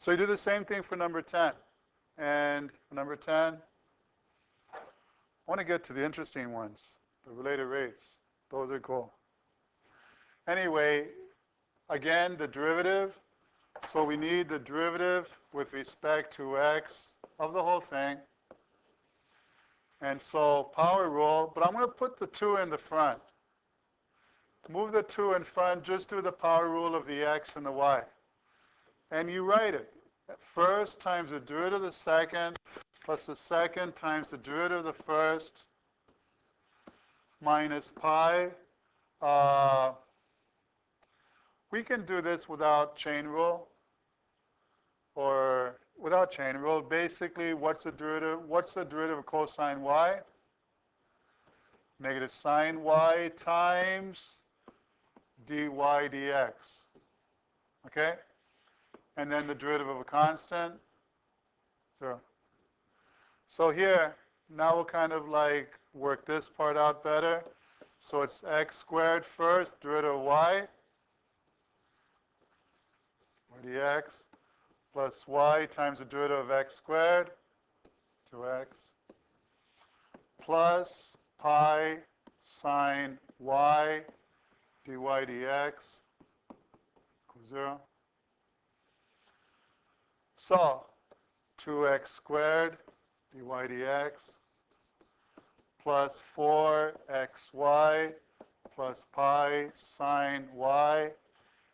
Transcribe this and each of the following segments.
So you do the same thing for number 10. And for number 10, I want to get to the interesting ones, the related rates. Those are cool. Anyway, again, the derivative. So we need the derivative with respect to x of the whole thing. And so power rule, but I'm going to put the 2 in the front. Move the 2 in front, just do the power rule of the x and the y. And you write it. First times the derivative of the second plus the second times the derivative of the first minus pi. We can do this without chain rule or without chain rule. Basically, what's the derivative? What's the derivative of cosine y? Negative sine y times dy dx. Okay? And then the derivative of a constant, 0. So here, now we'll kind of like work this part out better. So it's x squared first, derivative of y, or dx, plus y times the derivative of x squared, 2x, plus pi sine y dy dx equals 0. So 2x squared dy dx plus 4xy plus pi sine y.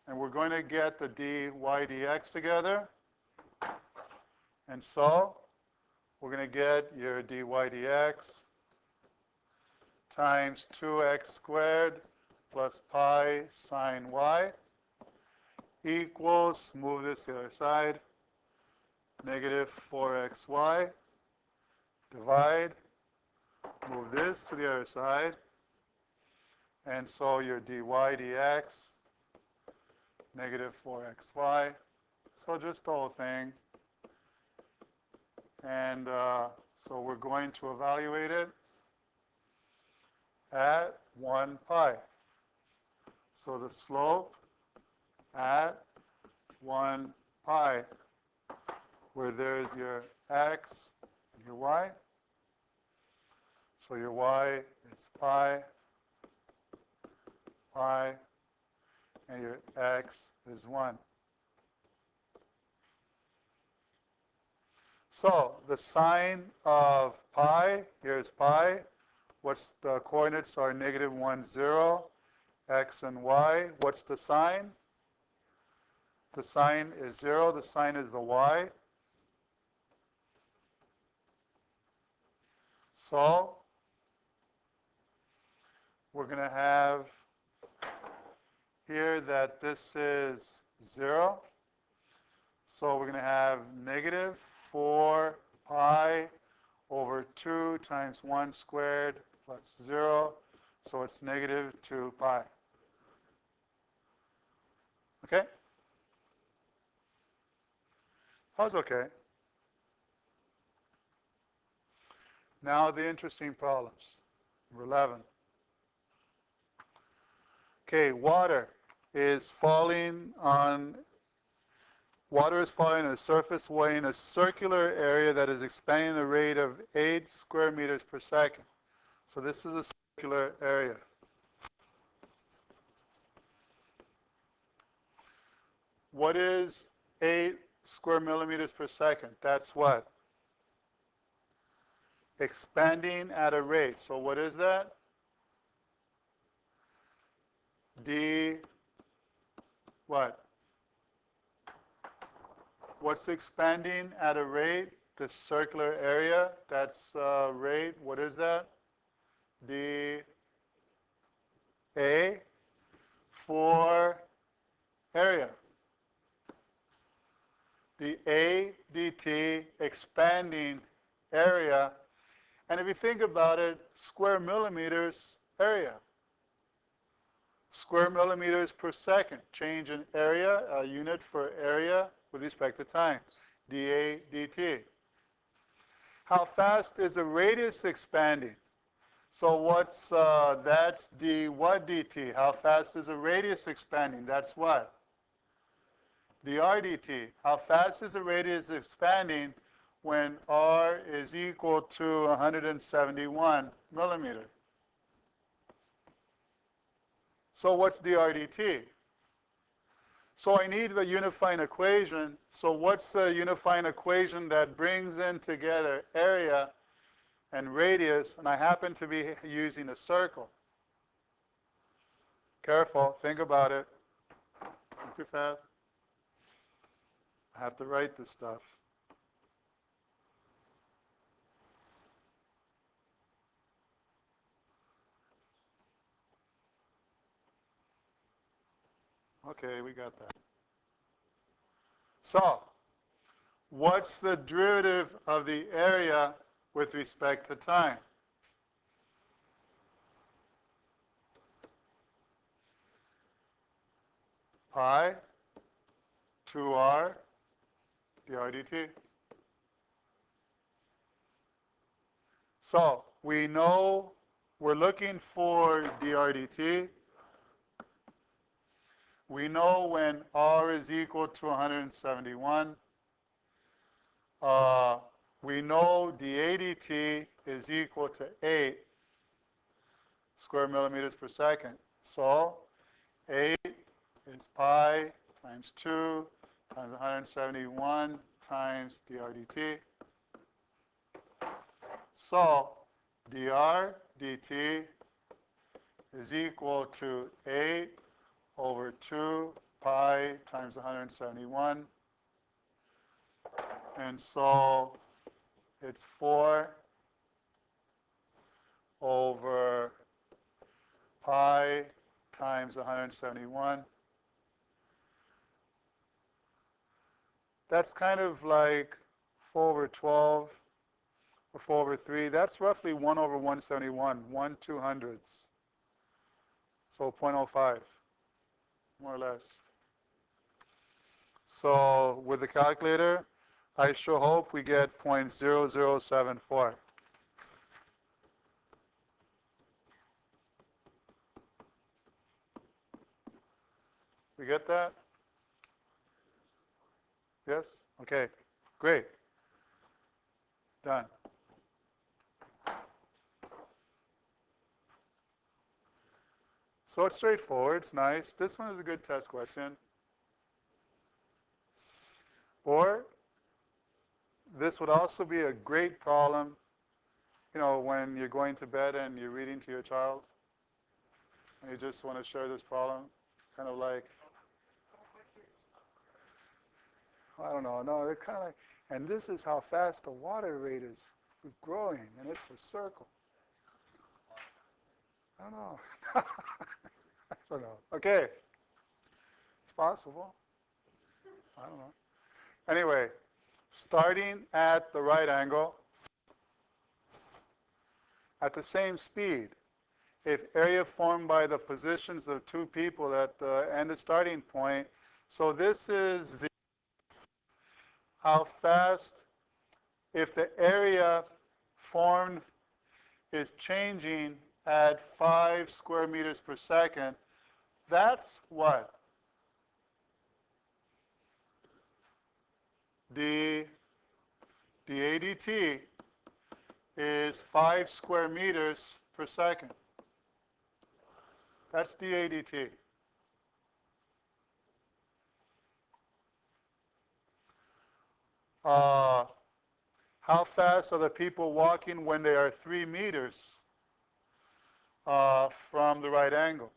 And we're going to get the dy dx together. And so we're going to get your dy dx times 2x squared plus pi sine y equals, move this to the other side, negative 4xy, divide, move this to the other side, and so your dy dx, negative 4xy, so just the whole thing. And so we're going to evaluate it at 1 pi. So the slope at 1 pi, where there's your x and your y. So your y is pi, and your x is 1. So the sine of pi, here's pi. What's the coordinates are negative 1, 0, x and y. What's the sine? The sine is 0. The sine is the y. So we're going to have here that this is 0. So we're going to have negative 4 pi over 2 times 1 squared plus 0. So it's negative 2 pi. Okay? How's okay? Now the interesting problems. Number 11. Okay, water is falling on a surface weighing a circular area that is expanding at a rate of 8 square meters per second. So this is a circular area. What is 8 square millimeters per second? That's what? Expanding at a rate. So what is that? D what? What's expanding at a rate? The circular area. That's rate. What is that? D A for area. The A dt expanding area. And if you think about it, square millimeters area. Square millimeters per second. Change in area, a unit for area with respect to time. dA dt. How fast is the radius expanding? So what's, that's d what dt? How fast is the radius expanding? That's what? dr dt. How fast is the radius expanding when r is equal to 171 millimeters? So what's dr dt? So I need a unifying equation. So what's the unifying equation that brings in together area and radius? And I happen to be using a circle. Careful, think about it. Not too fast. I have to write this stuff. Okay, we got that. So, what's the derivative of the area with respect to time? Pi 2r dr dt. So, we know we're looking for dr dt. We know when r is equal to 171. We know dA dt is equal to 8 square millimeters per second. So 8 is pi times 2 times 171 times dr dt. So dr dt is equal to 8 over 2 pi times 171. And so it's 4 over pi times 171. That's kind of like 4 over 12 or 4 over 3. That's roughly 1 over 171, 1/200. So 0.05, more or less. So with the calculator, I sure hope we get 0.0074. We get that? Yes? Okay, great. Done. So it's straightforward, it's nice. This one is a good test question. Or this would also be a great problem, you know, when you're going to bed and you're reading to your child, and you just want to share this problem, kind of like, I don't know, no, they're kind of like, and this is how fast the water rate is growing, and it's a circle. I don't know. I don't know. Okay. It's possible. I don't know. Anyway, starting at the right angle, at the same speed, if area formed by the positions of two people at the end of starting point, so this is the how fast, if the area formed is changing at 5 square meters per second, that's what? The dA dt is 5 square meters per second. That's dA dt. How fast are the people walking when they are 3 meters from the right angle?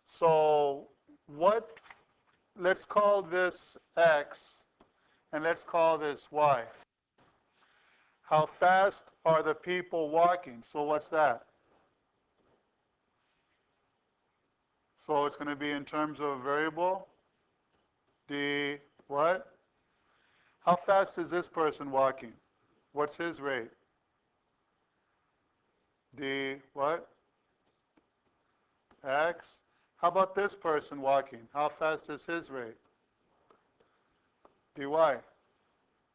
So let's call this x, and let's call this y. How fast are the people walking? So what's that? So it's going to be in terms of a variable. D what? How fast is this person walking? What's his rate? D what? X. How about this person walking? How fast is his rate? dy.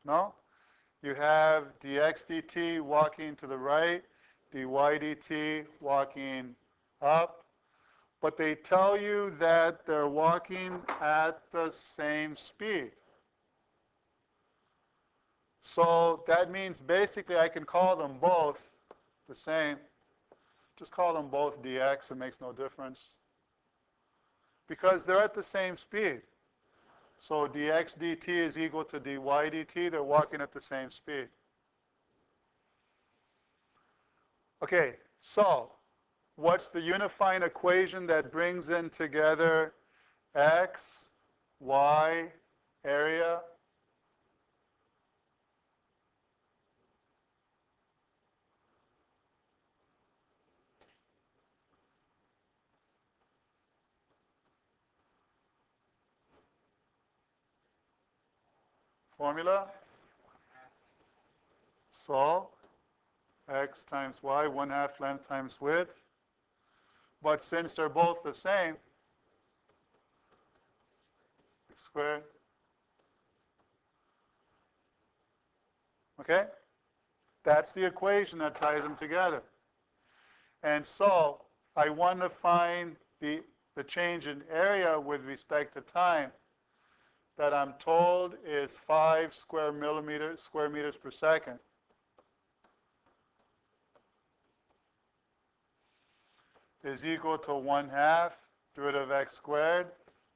No? You have dx dt walking to the right, dy dt walking up. but they tell you that they're walking at the same speed. So that means basically I can call them both the same. Just call them both dx, it makes no difference. Because they're at the same speed. So dx dt is equal to dy dt, they're walking at the same speed. Okay, so what's the unifying equation that brings in together x, y, area? Formula? So x times y, 1/2 length times width. But since they're both the same, x squared. Okay? That's the equation that ties them together. And so I want to find the change in area with respect to time that I'm told is 5 square meters per second. Is equal to 1/2 root of x squared,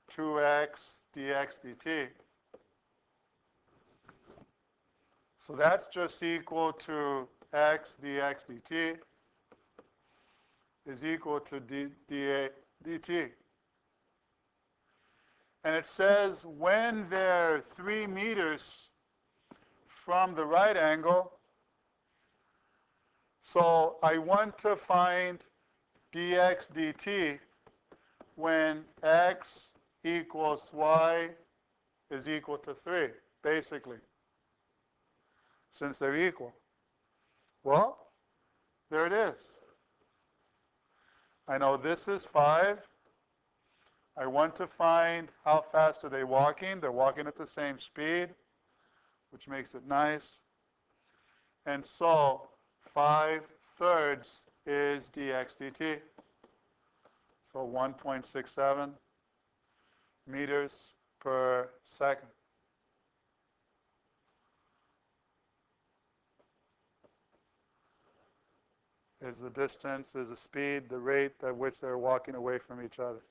2x dx dt. So that's just equal to x dx dt is equal to dA dt. And it says when they're 3 meters from the right angle, so I want to find dx dt when x equals y is equal to 3, basically, since they're equal. Well, there it is. I know this is 5. I want to find how fast are they walking. They're walking at the same speed, which makes it nice. And so 5/3 is dx dt. So 1.67 meters per second. Is the distance, is the speed, the rate at which they're walking away from each other.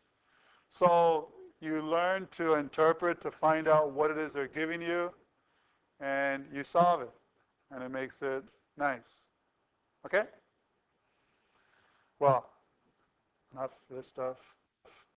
So you learn to interpret to find out what it is they're giving you, and you solve it, and it makes it nice. Okay? Well, enough of this stuff.